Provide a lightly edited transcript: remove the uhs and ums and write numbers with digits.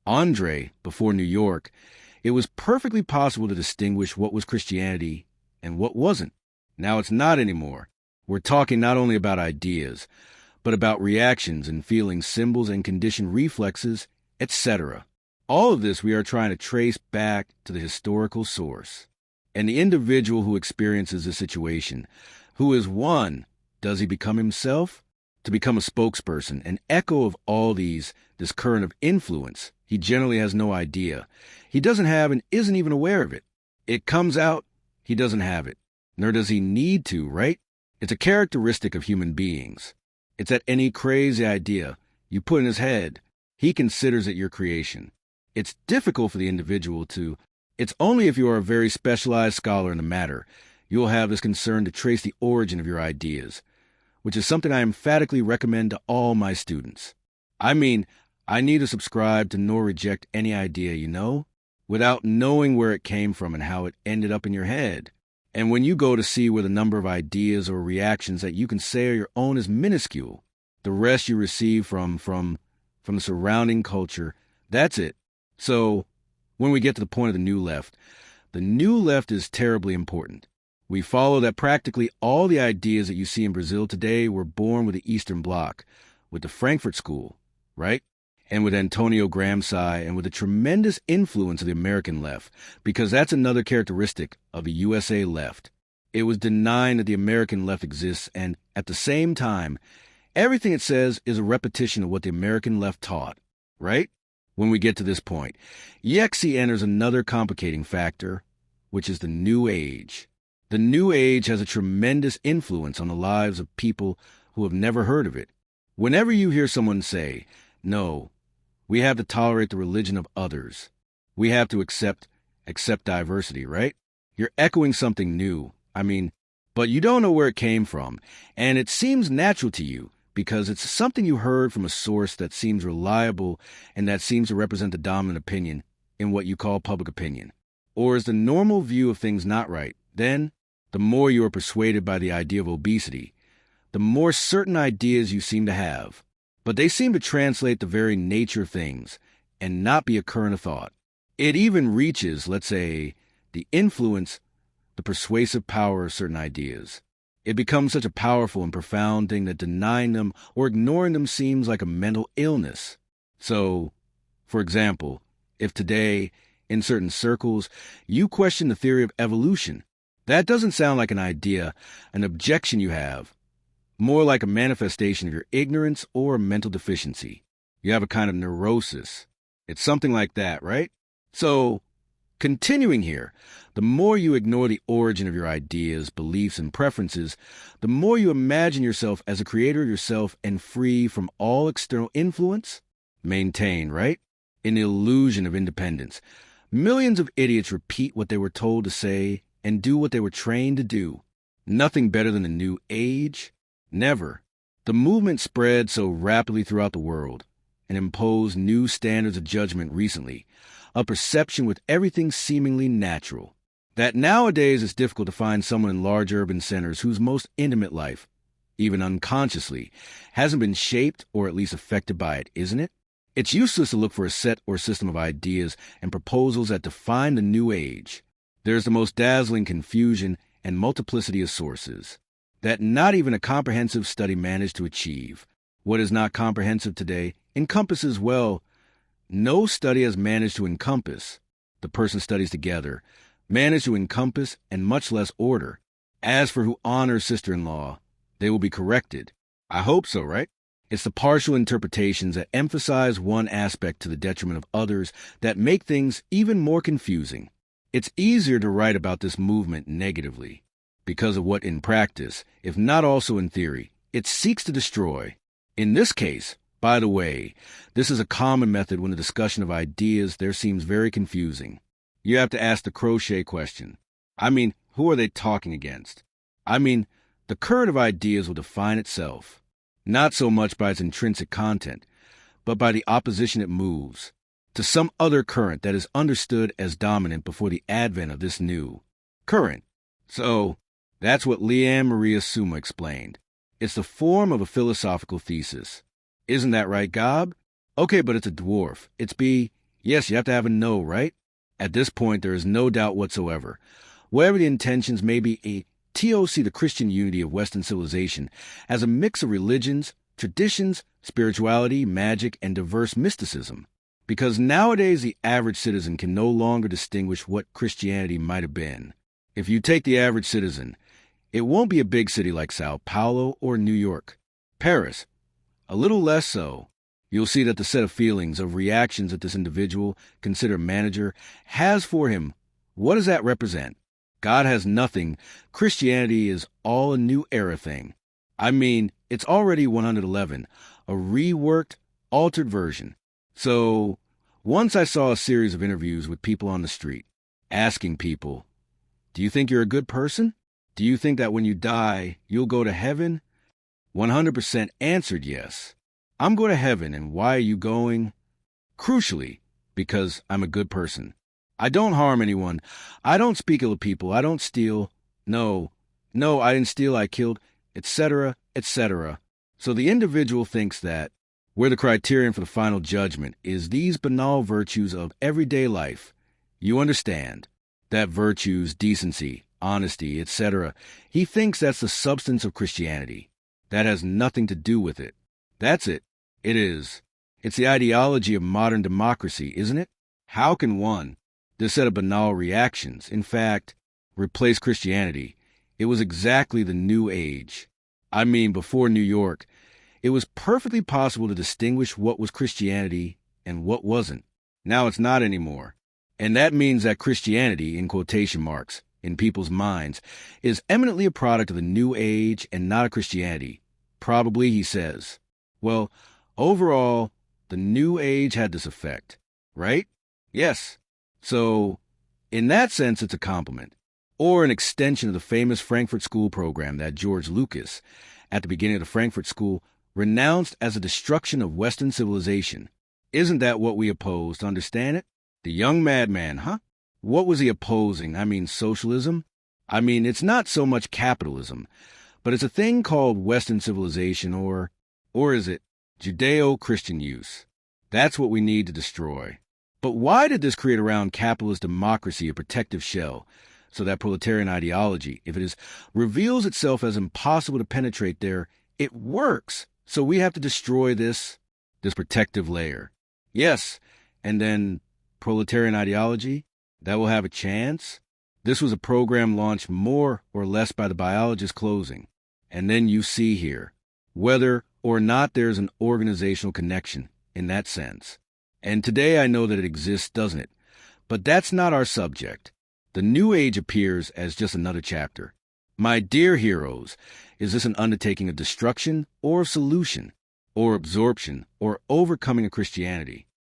Andre, before New York, it was perfectly possible to distinguish what was Christianity and what wasn't. Now it's not anymore. We're talking not only about ideas, but about reactions and feelings, symbols and conditioned reflexes, etc. All of this we are trying to trace back to the historical source. And the individual who experiences the situation, who is one, does he become himself? To become a spokesperson, an echo of all this current of influence, he generally has no idea. He doesn't have and isn't even aware of it. It comes out, he doesn't have it. Nor does he need to, right? It's a characteristic of human beings. It's that any crazy idea you put in his head, he considers it your creation. It's difficult for the individual to. It's only if you are a very specialized scholar in the matter, you will have this concern to trace the origin of your ideas, which is something I emphatically recommend to all my students. I mean, I neither subscribe to nor reject any idea, without knowing where it came from and how it ended up in your head. And when you go to see where the number of ideas or reactions that you can say are your own is minuscule, the rest you receive from the surrounding culture, that's it. So, when we get to the point of the New Left is terribly important. We follow that practically all the ideas that you see in Brazil today were born with the Eastern Bloc, with the Frankfurt School, right? And with Antonio Gramsci, and with the tremendous influence of the American left, because that's another characteristic of the USA left. It was denying that the American left exists, and at the same time, everything it says is a repetition of what the American left taught, right? When we get to this point, Yexi enters another complicating factor, which is the New Age. The New Age has a tremendous influence on the lives of people who have never heard of it. Whenever you hear someone say, no, we have to tolerate the religion of others, we have to accept diversity, right? You're echoing something new. But you don't know where it came from, and it seems natural to you because it's something you heard from a source that seems reliable and that seems to represent the dominant opinion in what you call public opinion. Or is the normal view of things not right? Then, the more you are persuaded by the idea of obesity, the more certain ideas you seem to have. But they seem to translate the very nature of things and not be a current of thought. It even reaches, let's say, the influence, the persuasive power of certain ideas. It becomes such a powerful and profound thing that denying them or ignoring them seems like a mental illness. So, for example, if today, in certain circles, you question the theory of evolution, that doesn't sound like an idea, an objection you have, more like a manifestation of your ignorance or a mental deficiency. You have a kind of neurosis. It's something like that, right? So, continuing here, the more you ignore the origin of your ideas, beliefs, and preferences, the more you imagine yourself as a creator of yourself and free from all external influence, maintain, right? An illusion of independence. Millions of idiots repeat what they were told to say and do what they were trained to do. Nothing better than the New Age? Never. The movement spread so rapidly throughout the world and imposed new standards of judgment recently, a perception with everything seemingly natural, that nowadays it's difficult to find someone in large urban centers whose most intimate life, even unconsciously, hasn't been shaped or at least affected by it, isn't it? It's useless to look for a set or system of ideas and proposals that define the New Age. There's the most dazzling confusion and multiplicity of sources that not even a comprehensive study managed to achieve. What is not comprehensive today encompasses well. No study has managed to encompass, the person studies together, managed to encompass and much less order. As for who honors sister-in-law, they will be corrected. I hope so, right? It's the partial interpretations that emphasize one aspect to the detriment of others that make things even more confusing. It's easier to write about this movement negatively, because of what in practice, if not also in theory, it seeks to destroy. In this case, by the way, this is a common method when the discussion of ideas there seems very confusing. You have to ask the crochet question. Who are they talking against? The current of ideas will define itself, not so much by its intrinsic content, but by the opposition it moves to some other current that is understood as dominant before the advent of this new current. So, that's what Leanne Maria Summa explained. It's the form of a philosophical thesis. Isn't that right, Gob? Okay, but it's a dwarf. It's Yes, you have to have a no, right? At this point, there is no doubt whatsoever. Whatever the intentions may be, TOC, the Christian unity of Western civilization, as a mix of religions, traditions, spirituality, magic, and diverse mysticism. Because nowadays the average citizen can no longer distinguish what Christianity might have been. If you take the average citizen, it won't be a big city like Sao Paulo or New York. Paris, a little less so. You'll see that the set of feelings, of reactions that this individual, considered manager, has for him, what does that represent? God has nothing. Christianity is all a new era thing. I mean, it's already 111, a reworked, altered version. So, once I saw a series of interviews with people on the street, asking people, do you think you're a good person? Do you think that when you die, you'll go to heaven? 100% answered yes. I'm going to heaven, and why are you going? Crucially, because I'm a good person. I don't harm anyone. I don't speak ill of people. I don't steal. No, I didn't steal, I killed, etc., etc. So the individual thinks that where the criterion for the final judgment is these banal virtues of everyday life. You understand that virtues, decency, honesty, etc. He thinks that's the substance of Christianity. That has nothing to do with it. That's it. It is. It's the ideology of modern democracy, isn't it? How can one, this set of banal reactions, in fact, replace Christianity? It was exactly the New Age. I mean, before New York, it was perfectly possible to distinguish what was Christianity and what wasn't. Now it's not anymore. And that means that Christianity, in quotation marks, in people's minds, is eminently a product of the New Age and not a Christianity. Probably, he says. Well, overall, the New Age had this effect, right? Yes. So, in that sense, it's a compliment, or an extension of the famous Frankfurt School program that George Lucas, at the beginning of the Frankfurt School, renounced as a destruction of Western civilization. Isn't that what we oppose, to understand it? The young madman, huh? What was he opposing? I mean, socialism? I mean, it's not so much capitalism, but it's a thing called Western civilization, or is it Judeo-Christian use? That's what we need to destroy. But why did this create around capitalist democracy a protective shell, so that proletarian ideology, if it is reveals itself as impossible to penetrate there, it works. So we have to destroy this protective layer. Yes, and then proletarian ideology, that will have a chance. This was a program launched more or less by the biologist closing. And then you see here, whether or not there's an organizational connection in that sense. And today I know that it exists, doesn't it? But that's not our subject. The New Age appears as just another chapter. My dear heroes, is this an undertaking of destruction or of solution, or absorption, or overcoming of Christianity?